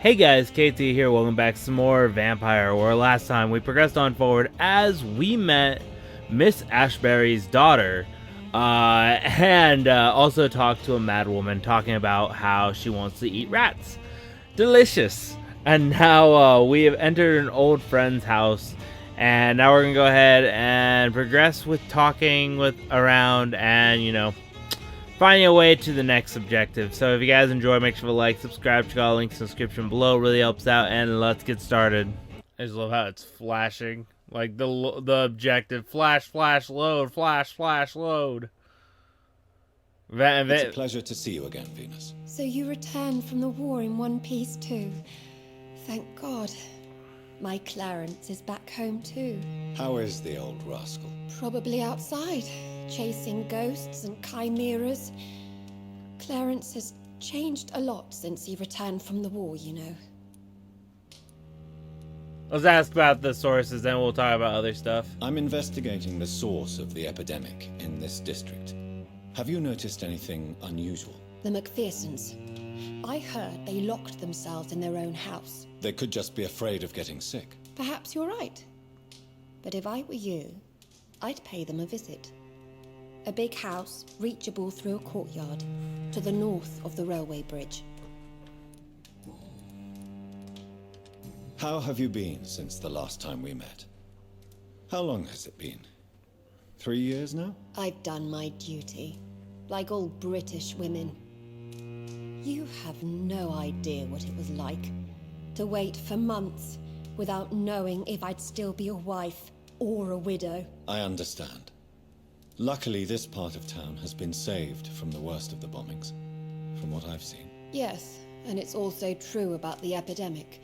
Hey guys, KT here, welcome back to some more Vampire, where last time we progressed on forward as we met Miss Ashbury's daughter, and also talked to a mad woman talking about how she wants to eat rats. Delicious! And now we have entered an old friend's house, and now we're going to go ahead and progress with talking around and, finding a way to the next objective. So if you guys enjoy, make sure to like, subscribe, check out links in the description below. It really helps out, and let's get started. I just love how it's flashing, like the objective. Flash, load, flash, load. It's a pleasure to see you again, Venus. So you returned from the war in one piece too. Thank God. My Clarence is back home too. How is the old rascal? Probably outside, chasing ghosts and chimeras. Clarence has changed a lot since he returned from the war, you know. Let's ask about the sources, then we'll talk about other stuff. I'm investigating the source of the epidemic in this district. Have you noticed anything unusual? The Macphersons. I heard they locked themselves in their own house. They could just be afraid of getting sick. Perhaps you're right. But if I were you, I'd pay them a visit. A big house, reachable through a courtyard, to the north of the railway bridge. How have you been since the last time we met? How long has it been? 3 years now? I've done my duty, like all British women. You have no idea what it was like to wait for months without knowing if I'd still be a wife or a widow. I understand. Luckily, this part of town has been saved from the worst of the bombings, from what I've seen. Yes, and it's also true about the epidemic.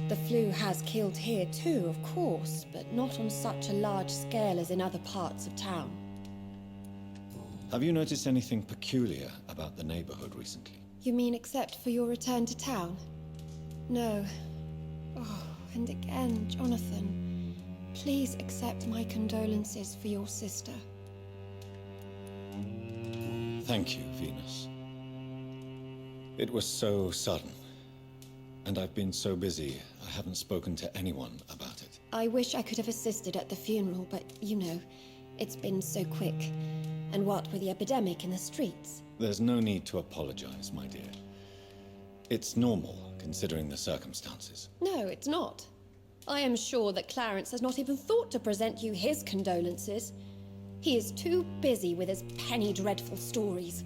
The flu has killed here too, of course, but not on such a large scale as in other parts of town. Have you noticed anything peculiar about the neighborhood recently? You mean except for your return to town? No. Oh, and again, Jonathan, please accept my condolences for your sister. Thank you, Venus. It was so sudden, and I've been so busy, I haven't spoken to anyone about it. I wish I could have assisted at the funeral, but you know, it's been so quick. And what with the epidemic in the streets? There's no need to apologize, my dear. It's normal, considering the circumstances. No, it's not. I am sure that Clarence has not even thought to present you his condolences. He is too busy with his penny dreadful stories.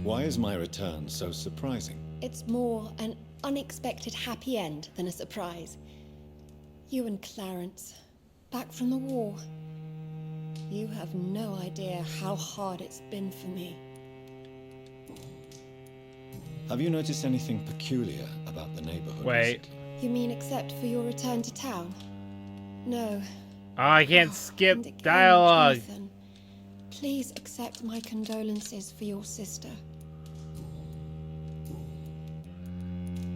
Why is my return so surprising? It's more an unexpected happy end than a surprise. You and Clarence, back from the war. You have no idea how hard it's been for me. Have you noticed anything peculiar about the neighborhood? Wait. recently? You mean except for your return to town? No. Oh, I can't skip And again, dialogue. Jonathan, please accept my condolences for your sister.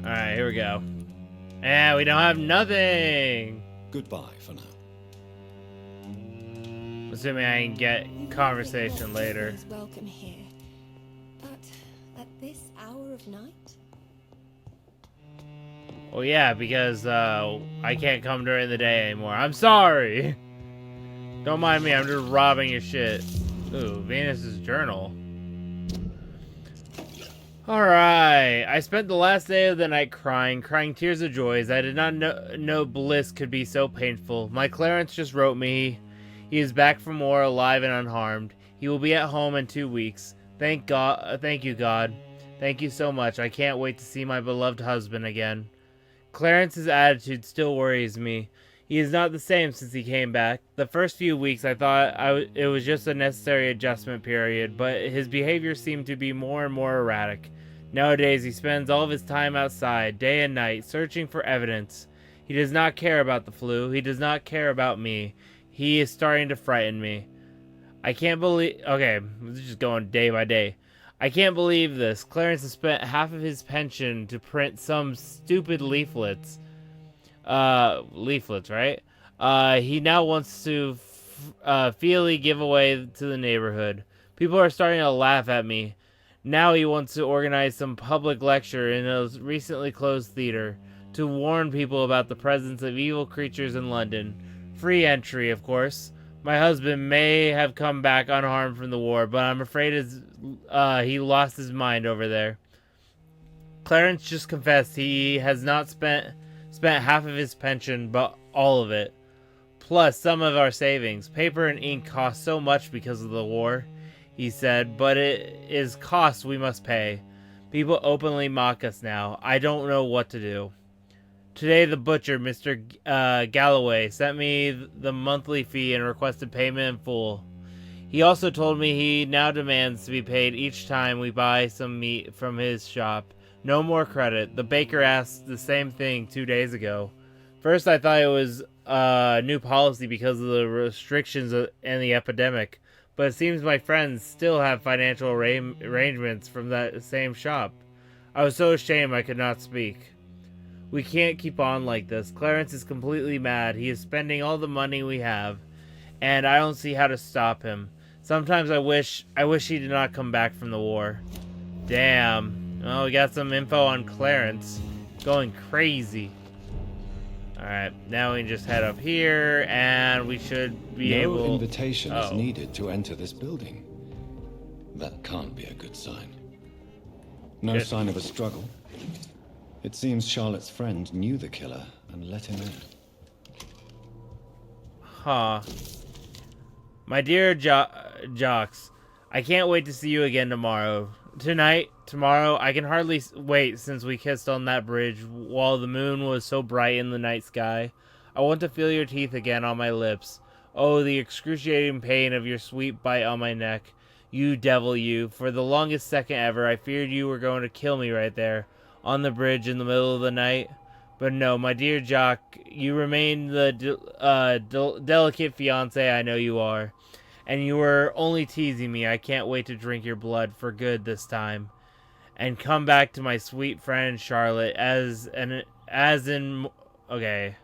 Alright, here we go. And we don't have nothing. Goodbye for now. Assuming I can get conversation Not later. always welcome here, but at this hour of night? Well, yeah, because I can't come during the day anymore. I'm sorry. Don't mind me. I'm just robbing your shit. Ooh, Venus's journal. Alright. I spent the last day of the night crying tears of joys. I did not know bliss could be so painful. My Clarence just wrote me. He is back from war, alive and unharmed. He will be at home in 2 weeks. Thank God. Thank you, God. Thank you so much. I can't wait to see my beloved husband again. Clarence's attitude still worries me. He is not the same since he came back. The first few weeks I thought it was just a necessary adjustment period, but his behavior seemed to be more and more erratic. Nowadays he spends all of his time outside, day and night, searching for evidence. He does not care about the flu. He does not care about me. He is starting to frighten me. I can't believe... Okay, this is just going day by day. I can't believe this. Clarence has spent half of his pension to print some stupid leaflets. Leaflets, right? He now wants to freely give away to the neighborhood. People are starting to laugh at me. Now he wants to organize some public lecture in a recently closed theater to warn people about the presence of evil creatures in London. Free entry, of course. My husband may have come back unharmed from the war, but I'm afraid he lost his mind over there. Clarence just confessed he has not spent half of his pension, but all of it. Plus some of our savings. Paper and ink cost so much because of the war, he said, but it is costs we must pay. People openly mock us now. I don't know what to do. Today the butcher, Mr. Galloway, sent me the monthly fee and requested payment in full. He also told me he now demands to be paid each time we buy some meat from his shop. No more credit. The baker asked the same thing 2 days ago. First I thought it was a new policy because of the restrictions and the epidemic, but it seems my friends still have financial arrangements from that same shop. I was so ashamed I could not speak. We can't keep on like this. Clarence is completely mad. He is spending all the money we have, and I don't see how to stop him. Sometimes I wish he did not come back from the war. Damn. Oh, we got some info on Clarence. Going crazy. Alright, now we can just head up here, and we should be able... No invitation is needed to enter this building. That can't be a good sign. No sign of a struggle. It seems Charlotte's friend knew the killer and let him in. Huh. My dear Jocks, I can't wait to see you again tomorrow. Tomorrow, I can hardly wait since we kissed on that bridge while the moon was so bright in the night sky. I want to feel your teeth again on my lips. Oh, the excruciating pain of your sweet bite on my neck. You devil, you. For the longest second ever, I feared you were going to kill me right there, on the bridge in the middle of the night. But no, my dear Jock, you remain the delicate fiancé I know you are. And you were only teasing me. I can't wait to drink your blood for good this time. And come back to my sweet friend Charlotte okay.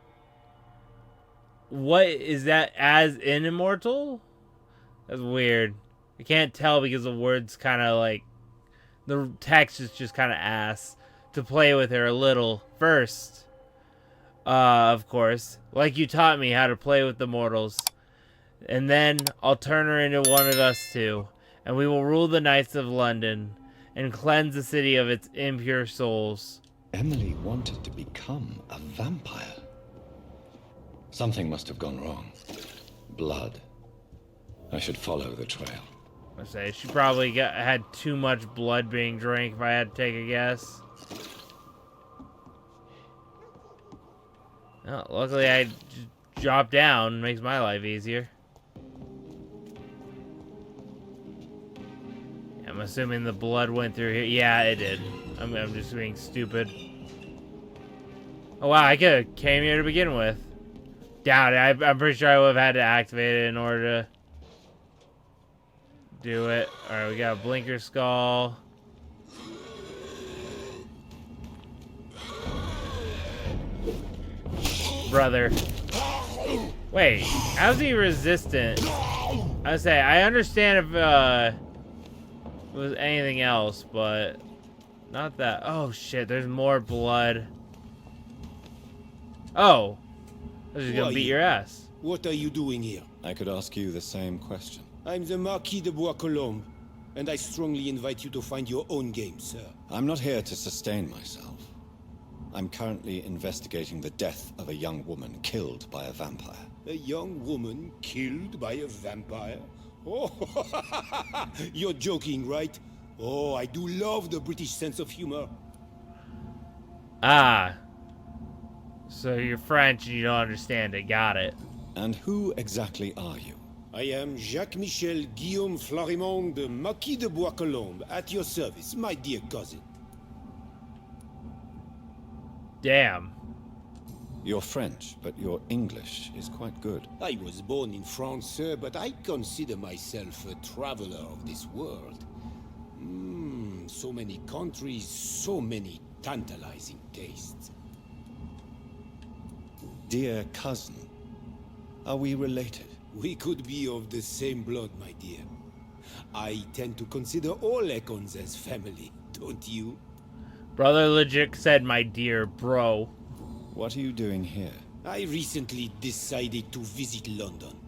What is that, as in immortal? That's weird. I can't tell because the words kind of like, the text is just kind of ass. To play with her a little first. Of course. Like you taught me how to play with the mortals. And then I'll turn her into one of us too. And we will rule the knights of London. And cleanse the city of its impure souls. Emily wanted to become a vampire. Something must have gone wrong. Blood. I should follow the trail. I say she probably had too much blood being drank, if I had to take a guess. Oh, luckily I dropped down. Makes my life easier. I'm assuming the blood went through here. Yeah, it did. I'm just being stupid. Oh wow, I could have came here to begin with. Doubt it. I'm pretty sure I would have had to activate it in order to do it. Alright, we got a blinker skull. Brother. Wait, how's he resistant? I say, I understand if it was anything else, but not that. Oh shit, there's more blood. Oh. I was just gonna beat your ass. What are you doing here? I could ask you the same question. I'm the Marquis de Bois-Colombes, and I strongly invite you to find your own game, sir. I'm not here to sustain myself. I'm currently investigating the death of a young woman killed by a vampire. A young woman killed by a vampire? Oh, you're joking, right? Oh, I do love the British sense of humor. Ah. So you're French and you don't understand it. Got it. And who exactly are you? I am Jacques-Michel Guillaume Florimond de Marquis de Bois-Colombes, at your service, my dear cousin. Damn. You're French, but your English is quite good. I was born in France, sir, but I consider myself a traveler of this world. So many countries, so many tantalizing tastes. Dear cousin, are we related? We could be of the same blood, my dear. I tend to consider all Ekons as family, don't you? Brother legit said, my dear bro. What are you doing here? I recently decided to visit London.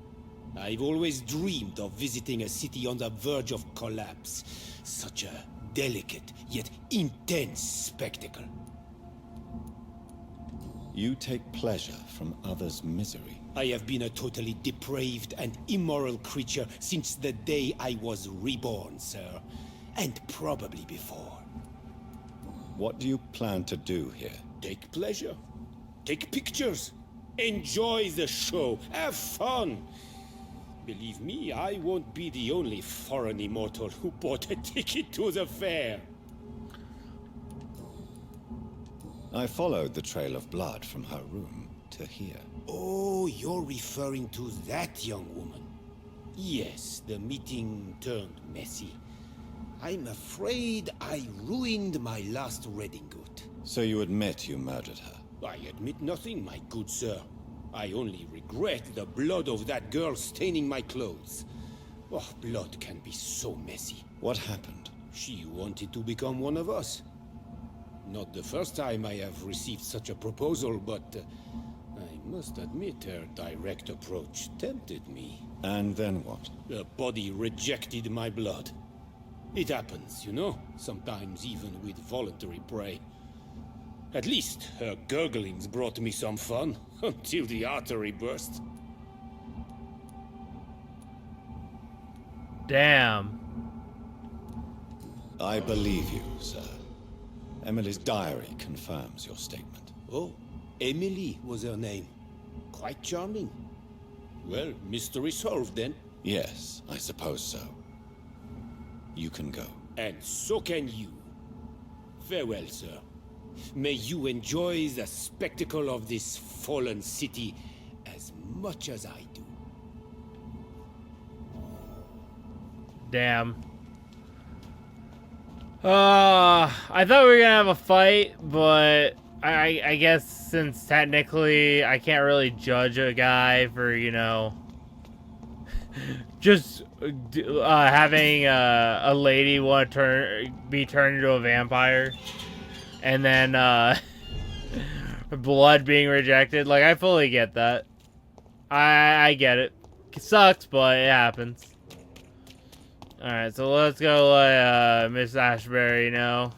I've always dreamed of visiting a city on the verge of collapse. Such a delicate, yet intense spectacle. You take pleasure from others' misery. I have been a totally depraved and immoral creature since the day I was reborn, sir. And probably before. What do you plan to do here? Take pleasure. Take pictures. Enjoy the show. Have fun. Believe me, I won't be the only foreign immortal who bought a ticket to the fair. I followed the trail of blood from her room to here. Oh, you're referring to that young woman. Yes, the meeting turned messy. I'm afraid I ruined my last redingote. So you admit you murdered her? I admit nothing, my good sir. I only regret the blood of that girl staining my clothes. Oh, blood can be so messy. What happened? She wanted to become one of us. Not the first time I have received such a proposal, but I must admit her direct approach tempted me. And then what? Her body rejected my blood. It happens, you know, sometimes even with voluntary prey. At least her gurglings brought me some fun, until the artery burst. Damn. I believe you, sir. Emily's diary confirms your statement. Oh, Emily was her name. Quite charming. Well, mystery solved then. Yes, I suppose so. You can go. And so can you. Farewell, sir. May you enjoy the spectacle of this fallen city as much as I do. Damn. I thought we were gonna have a fight, but I guess since technically I can't really judge a guy for, you know, just having a lady want to be turned into a vampire, and then blood being rejected. Like, I fully get that. I get it. It sucks, but it happens. Alright, so let's go let Miss Ashbury know.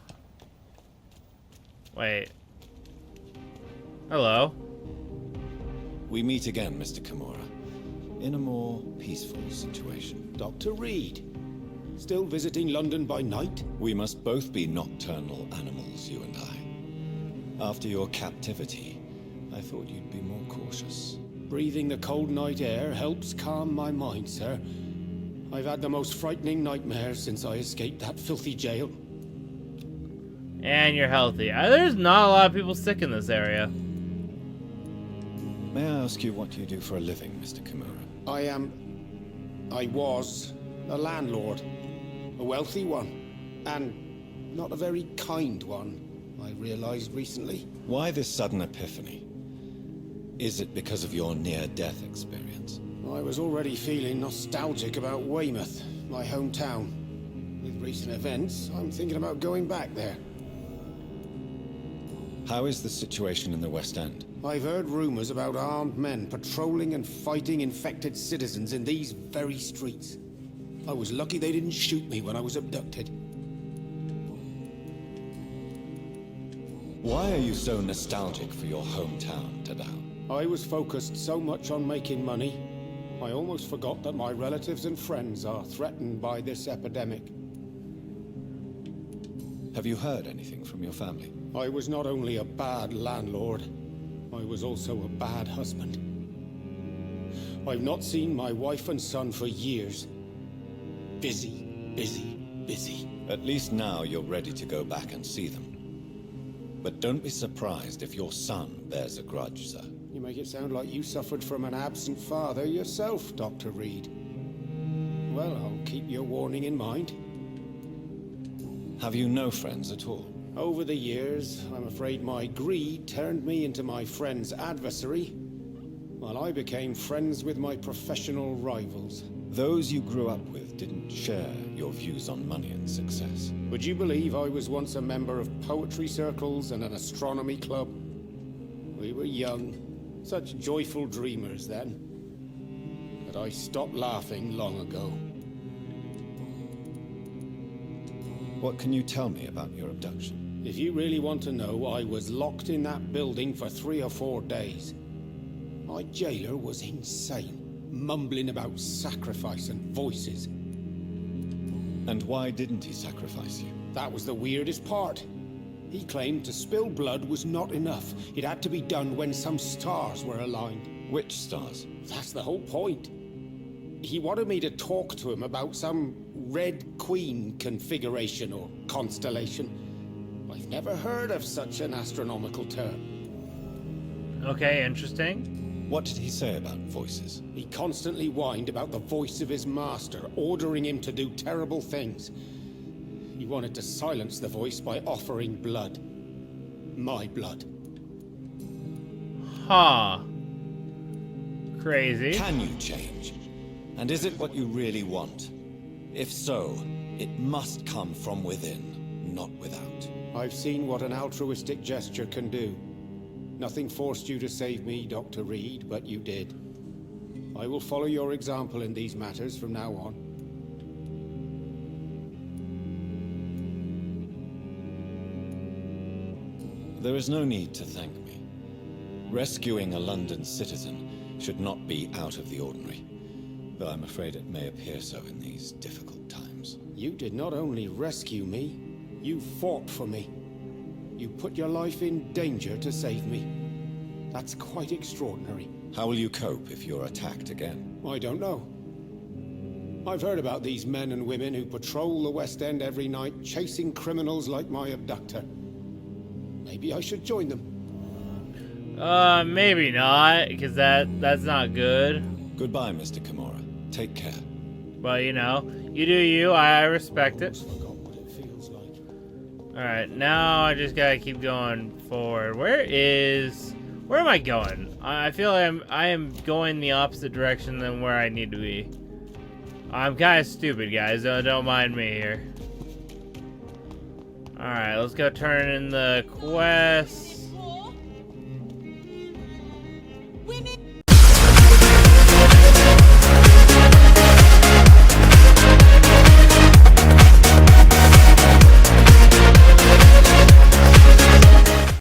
Wait. Hello. We meet again, Mr. Kimura. In a more peaceful situation. Dr. Reid. Still visiting London by night? We must both be nocturnal animals, you and I. After your captivity, I thought you'd be more cautious. Breathing the cold night air helps calm my mind, sir. I've had the most frightening nightmares since I escaped that filthy jail. And you're healthy. There's not a lot of people sick in this area. May I ask you what you do for a living, Mr. Kimura? I was a landlord. A wealthy one. And not a very kind one, I realized recently. Why this sudden epiphany? Is it because of your near-death experience? I was already feeling nostalgic about Weymouth, my hometown. With recent events, I'm thinking about going back there. How is the situation in the West End? I've heard rumors about armed men patrolling and fighting infected citizens in these very streets. I was lucky they didn't shoot me when I was abducted. Why are you so nostalgic for your hometown, Tadao? I was focused so much on making money, I almost forgot that my relatives and friends are threatened by this epidemic. Have you heard anything from your family? I was not only a bad landlord, I was also a bad husband. I've not seen my wife and son for years. Busy, busy, busy. At least now you're ready to go back and see them. But don't be surprised if your son bears a grudge, sir. You make it sound like you suffered from an absent father yourself, Dr. Reid. Well, I'll keep your warning in mind. Have you no friends at all? Over the years, I'm afraid my greed turned me into my friend's adversary, while I became friends with my professional rivals. Those you grew up with didn't share your views on money and success. Would you believe I was once a member of poetry circles and an astronomy club? We were young, such joyful dreamers then. But I stopped laughing long ago. What can you tell me about your abduction? If you really want to know, I was locked in that building for 3 or 4 days. My jailer was insane, mumbling about sacrifice and voices. And why didn't he sacrifice you? That was the weirdest part. He claimed to spill blood was not enough. It had to be done when some stars were aligned. Which stars? That's the whole point. He wanted me to talk to him about some Red Queen configuration or constellation. I've never heard of such an astronomical term. Okay, interesting. What did he say about voices? He constantly whined about the voice of his master, ordering him to do terrible things. He wanted to silence the voice by offering blood. My blood. Huh. Crazy. Can you change? And is it what you really want? If so, it must come from within, not without. I've seen what an altruistic gesture can do. Nothing forced you to save me, Dr. Reid, but you did. I will follow your example in these matters from now on. There is no need to thank me. Rescuing a London citizen should not be out of the ordinary, though I'm afraid it may appear so in these difficult times. You did not only rescue me, you fought for me. You put your life in danger to save me. That's quite extraordinary. How will you cope if you're attacked again? I don't know. I've heard about these men and women who patrol the West End every night, chasing criminals like my abductor. Maybe I should join them. Maybe not, because that's not good. Goodbye, Mr. Kimura. Take care. But, you know, you do you, I respect it. Forgot what it feels like. Alright, now I just gotta keep going forward. Where am I going? I feel like I am going the opposite direction than where I need to be. I'm kind of stupid, guys, so don't mind me here. Alright, let's go turn in the quests.